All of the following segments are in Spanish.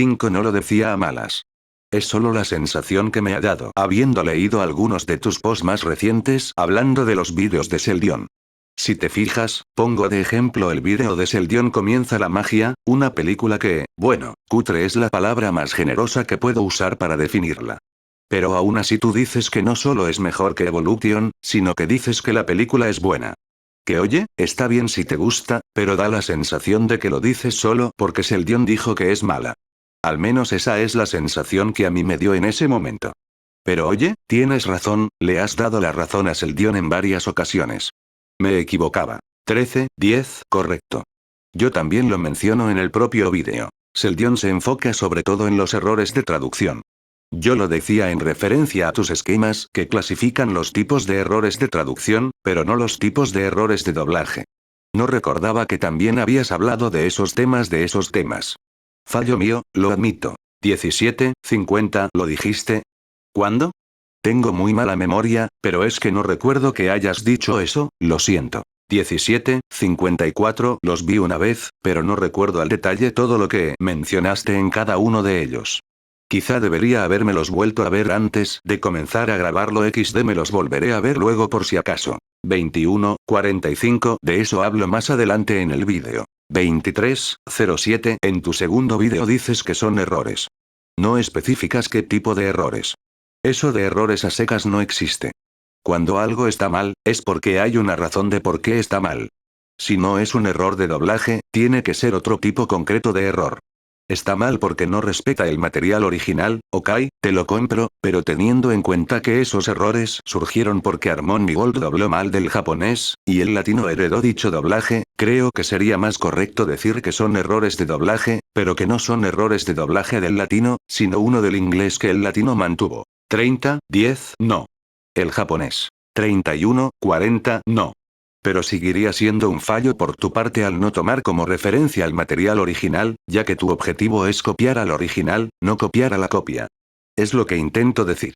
5 no lo decía a malas. Es solo la sensación que me ha dado habiendo leído algunos de tus posts más recientes hablando de los vídeos de Seldion. Si te fijas, pongo de ejemplo el vídeo de Seldion Comienza la magia, una película que, bueno, cutre es la palabra más generosa que puedo usar para definirla. Pero aún así tú dices que no solo es mejor que Evolution, sino que dices que la película es buena. Que oye, está bien si te gusta, pero da la sensación de que lo dices solo porque Seldion dijo que es mala. Al menos esa es la sensación que a mí me dio en ese momento. Pero oye, tienes razón, le has dado la razón a Seldion en varias ocasiones. Me equivocaba. 13, 10, correcto. Yo también lo menciono en el propio vídeo. Seldion se enfoca sobre todo en los errores de traducción. Yo lo decía en referencia a tus esquemas que clasifican los tipos de errores de traducción, pero no los tipos de errores de doblaje. No recordaba que también habías hablado de esos temas Fallo mío, lo admito. 17, 50, ¿lo dijiste? ¿Cuándo? Tengo muy mala memoria, pero es que no recuerdo que hayas dicho eso, lo siento. 17, 54, los vi una vez, pero no recuerdo al detalle todo lo que mencionaste en cada uno de ellos. Quizá debería habérmelos vuelto a ver antes de comenzar a grabarlo XD me los volveré a ver luego por si acaso. 21, 45, de eso hablo más adelante en el vídeo. 23, 07, en tu segundo vídeo dices que son errores. No especificas qué tipo de errores. Eso de errores a secas no existe. Cuando algo está mal, es porque hay una razón de por qué está mal. Si no es un error de doblaje, tiene que ser otro tipo concreto de error. Está mal porque no respeta el material original, ok, te lo compro, pero teniendo en cuenta que esos errores surgieron porque Harmonigold dobló mal del japonés, y el latino heredó dicho doblaje, creo que sería más correcto decir que son errores de doblaje, pero que no son errores de doblaje del latino, sino uno del inglés que el latino mantuvo. 30, 10, no. El japonés. 31, 40, no. Pero seguiría siendo un fallo por tu parte al no tomar como referencia al material original, ya que tu objetivo es copiar al original, no copiar a la copia. Es lo que intento decir.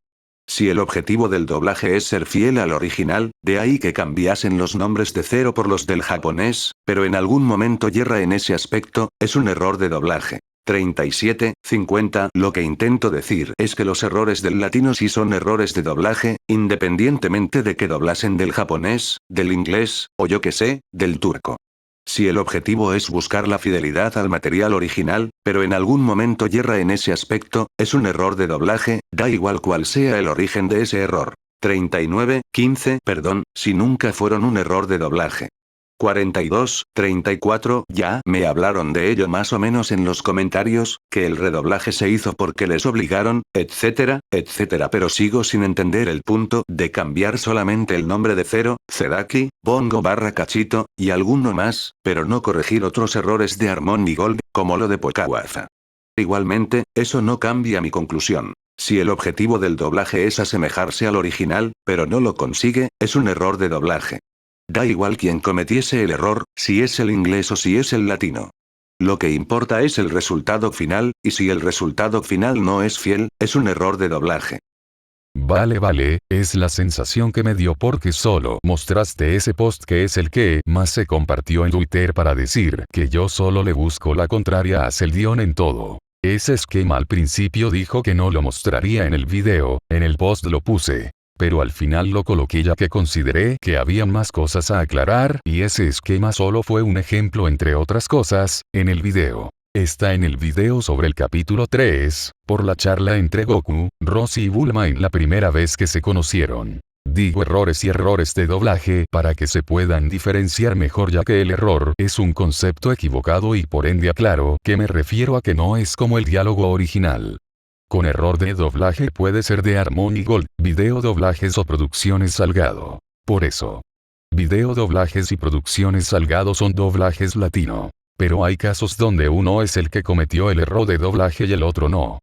Si el objetivo del doblaje es ser fiel al original, de ahí que cambiasen los nombres de cero por los del japonés, pero en algún momento yerra en ese aspecto, es un error de doblaje. 37, 50, lo que intento decir es que los errores del latino sí son errores de doblaje, independientemente de que doblasen del japonés, del inglés, o yo que sé, del turco. Si el objetivo es buscar la fidelidad al material original, pero en algún momento yerra en ese aspecto, es un error de doblaje, da igual cuál sea el origen de ese error. 39, 15, perdón, si nunca fueron un error de doblaje. 42, 34, ya me hablaron de ello más o menos en los comentarios, que el redoblaje se hizo porque les obligaron, etcétera, etcétera, pero sigo sin entender el punto de cambiar solamente el nombre de Zero, Zedaki, Bongo barra Cachito, y alguno más, pero no corregir otros errores de Harmonigold, como lo de Pokawaza. Igualmente, eso no cambia mi conclusión. Si el objetivo del doblaje es asemejarse al original, pero no lo consigue, es un error de doblaje. Da igual quien cometiese el error, si es el inglés o si es el latino. Lo que importa es el resultado final, y si el resultado final no es fiel, es un error de doblaje. Vale, es la sensación que me dio porque solo mostraste ese post que es el que más se compartió en Twitter para decir que yo solo le busco la contraria a Seldion en todo. Ese esquema al principio dijo que no lo mostraría en el video, en el post lo puse. Pero al final lo coloqué ya que consideré que había más cosas a aclarar y ese esquema solo fue un ejemplo entre otras cosas, en el video. Está en el video sobre el capítulo 3, por la charla entre Goku, Roshi y Bulma en la primera vez que se conocieron. Digo errores y errores de doblaje para que se puedan diferenciar mejor ya que el error es un concepto equivocado y por ende aclaro que me refiero a que no es como el diálogo original. Con error de doblaje puede ser de Harmonigold, video doblajes o producciones Salgado. Por eso. Video doblajes y producciones Salgado son doblajes latino. Pero hay casos donde uno es el que cometió el error de doblaje y el otro no.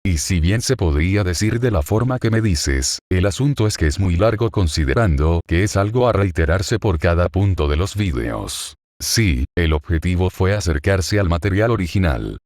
Y si bien se podría decir de la forma que me dices, el asunto es que es muy largo considerando que es algo a reiterarse por cada punto de los videos. Sí, el objetivo fue acercarse al material original.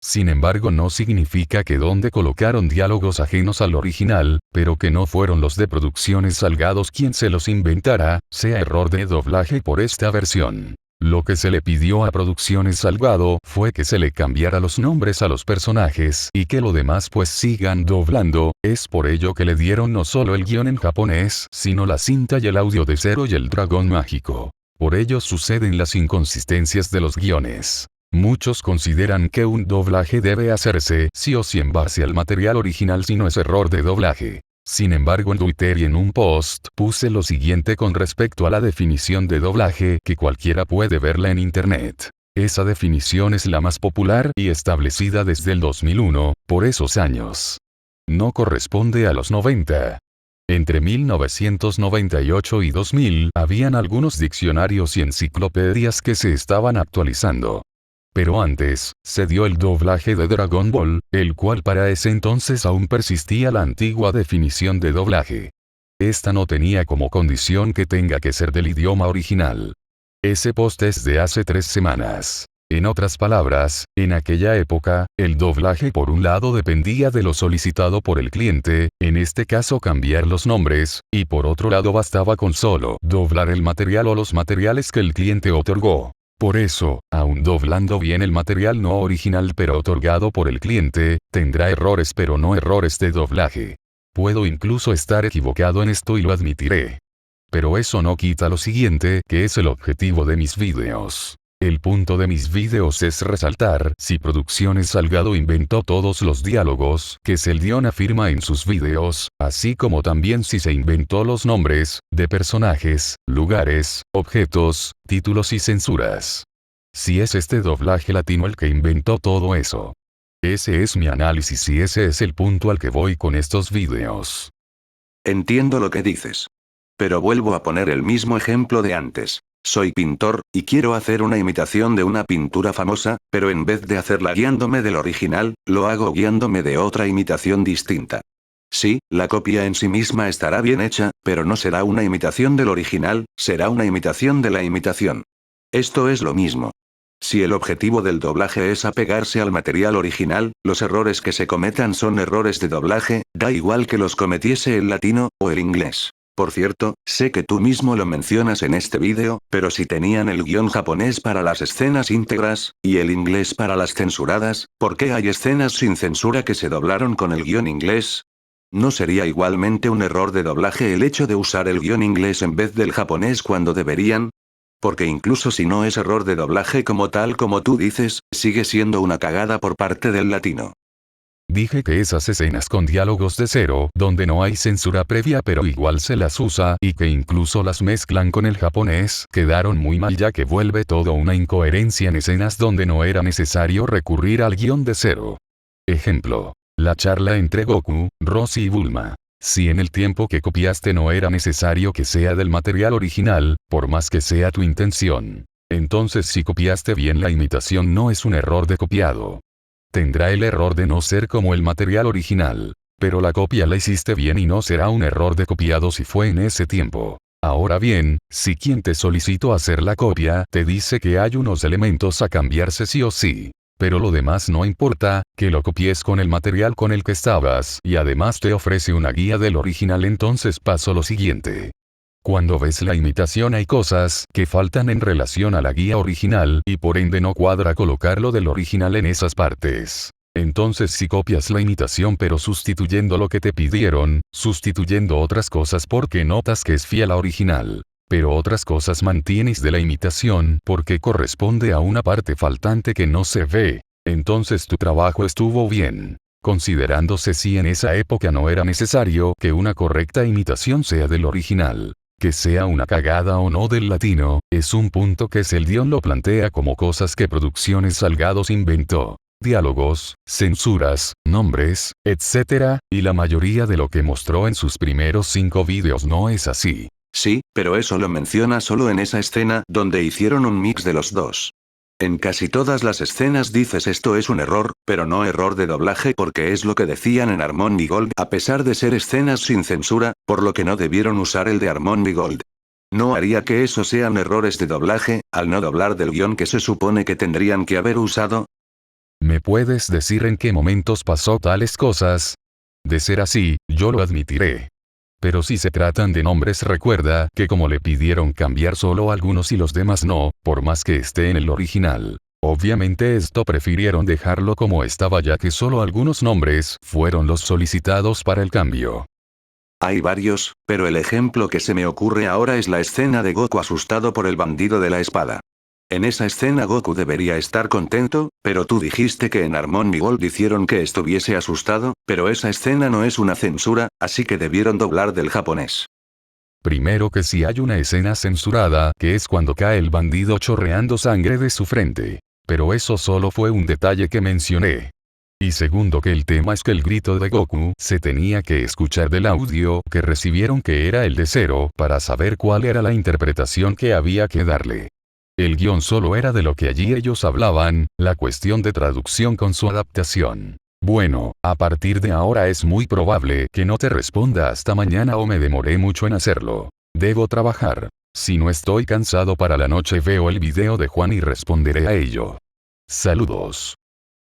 Sin embargo no significa que donde colocaron diálogos ajenos al original, pero que no fueron los de producciones Salgados quien se los inventara, sea error de doblaje por esta versión. Lo que se le pidió a Producciones Salgado fue que se le cambiara los nombres a los personajes y que lo demás pues sigan doblando, es por ello que le dieron no solo el guión en japonés, sino la cinta y el audio de Zero y el dragón mágico. Por ello suceden las inconsistencias de los guiones. Muchos consideran que un doblaje debe hacerse sí o sí en base al material original si no es error de doblaje. Sin embargo, en Twitter y en un post puse lo siguiente con respecto a la definición de doblaje que cualquiera puede verla en internet. Esa definición es la más popular y establecida desde el 2001, por esos años. No corresponde a los 90. Entre 1998 y 2000 habían algunos diccionarios y enciclopedias que se estaban actualizando. Pero antes, se dio el doblaje de Dragon Ball, el cual para ese entonces aún persistía la antigua definición de doblaje. Esta no tenía como condición que tenga que ser del idioma original. Ese post es de hace 3 semanas. En otras palabras, en aquella época, el doblaje por un lado dependía de lo solicitado por el cliente, en este caso cambiar los nombres, y por otro lado bastaba con solo doblar el material o los materiales que el cliente otorgó. Por eso, aun doblando bien el material no original pero otorgado por el cliente, tendrá errores pero no errores de doblaje. Puedo incluso estar equivocado en esto y lo admitiré. Pero eso no quita lo siguiente, que es el objetivo de mis vídeos. El punto de mis vídeos es resaltar si Producciones Salgado inventó todos los diálogos que Seldion afirma en sus vídeos, así como también si se inventó los nombres de personajes, lugares, objetos, títulos y censuras. Si es este doblaje latino el que inventó todo eso. Ese es mi análisis y ese es el punto al que voy con estos vídeos. Entiendo lo que dices. Pero vuelvo a poner el mismo ejemplo de antes. Soy pintor, y quiero hacer una imitación de una pintura famosa, pero en vez de hacerla guiándome del original, lo hago guiándome de otra imitación distinta. Sí, la copia en sí misma estará bien hecha, pero no será una imitación del original, será una imitación de la imitación. Esto es lo mismo. Si el objetivo del doblaje es apegarse al material original, los errores que se cometan son errores de doblaje, da igual que los cometiese el latino, o el inglés. Por cierto, sé que tú mismo lo mencionas en este vídeo, pero si tenían el guión japonés para las escenas íntegras, y el inglés para las censuradas, ¿por qué hay escenas sin censura que se doblaron con el guión inglés? ¿No sería igualmente un error de doblaje el hecho de usar el guión inglés en vez del japonés cuando deberían? Porque incluso si no es error de doblaje como tal como tú dices, sigue siendo una cagada por parte del latino. Dije que esas escenas con diálogos de cero, donde no hay censura previa pero igual se las usa, y que incluso las mezclan con el japonés, quedaron muy mal ya que vuelve todo una incoherencia en escenas donde no era necesario recurrir al guión de cero. Ejemplo. La charla entre Goku, Roshi y Bulma. Si en el tiempo que copiaste no era necesario que sea del material original, por más que sea tu intención. Entonces si copiaste bien la imitación no es un error de copiado. Tendrá el error de no ser como el material original. Pero la copia la hiciste bien y no será un error de copiado si fue en ese tiempo. Ahora bien, si quien te solicitó hacer la copia te dice que hay unos elementos a cambiarse sí o sí. Pero lo demás no importa, que lo copies con el material con el que estabas y además te ofrece una guía del original, entonces pasó lo siguiente. Cuando ves la imitación hay cosas que faltan en relación a la guía original y por ende no cuadra colocarlo del original en esas partes. Entonces si copias la imitación pero sustituyendo lo que te pidieron, sustituyendo otras cosas porque notas que es fiel a original, pero otras cosas mantienes de la imitación porque corresponde a una parte faltante que no se ve, entonces tu trabajo estuvo bien. Considerándose si en esa época no era necesario que una correcta imitación sea del original. Que sea una cagada o no del latino, es un punto que Seldion lo plantea como cosas que Producciones Salgados inventó. Diálogos, censuras, nombres, etc., y la mayoría de lo que mostró en sus primeros 5 vídeos no es así. Sí, pero eso lo menciona solo en esa escena donde hicieron un mix de los dos. En casi todas las escenas dices esto es un error, pero no error de doblaje porque es lo que decían en Harmony Gold a pesar de ser escenas sin censura, por lo que no debieron usar el de Harmony Gold. No haría que eso sean errores de doblaje, al no doblar del guión que se supone que tendrían que haber usado. ¿Me puedes decir en qué momentos pasó tales cosas? De ser así, yo lo admitiré. Pero si se tratan de nombres, recuerda que como le pidieron cambiar solo algunos y los demás no, por más que esté en el original. Obviamente esto prefirieron dejarlo como estaba ya que solo algunos nombres fueron los solicitados para el cambio. Hay varios, pero el ejemplo que se me ocurre ahora es la escena de Goku asustado por el bandido de la espada. En esa escena Goku debería estar contento, pero tú dijiste que en Harmony Gold hicieron que estuviese asustado, pero esa escena no es una censura, así que debieron doblar del japonés. Primero que si hay una escena censurada, que es cuando cae el bandido chorreando sangre de su frente. Pero eso solo fue un detalle que mencioné. Y segundo que el tema es que el grito de Goku se tenía que escuchar del audio que recibieron que era el de Zero para saber cuál era la interpretación que había que darle. El guión solo era de lo que allí ellos hablaban, la cuestión de traducción con su adaptación. Bueno, a partir de ahora es muy probable que no te responda hasta mañana o me demoré mucho en hacerlo. Debo trabajar. Si no estoy cansado para la noche veo el video de Juan y responderé a ello. Saludos.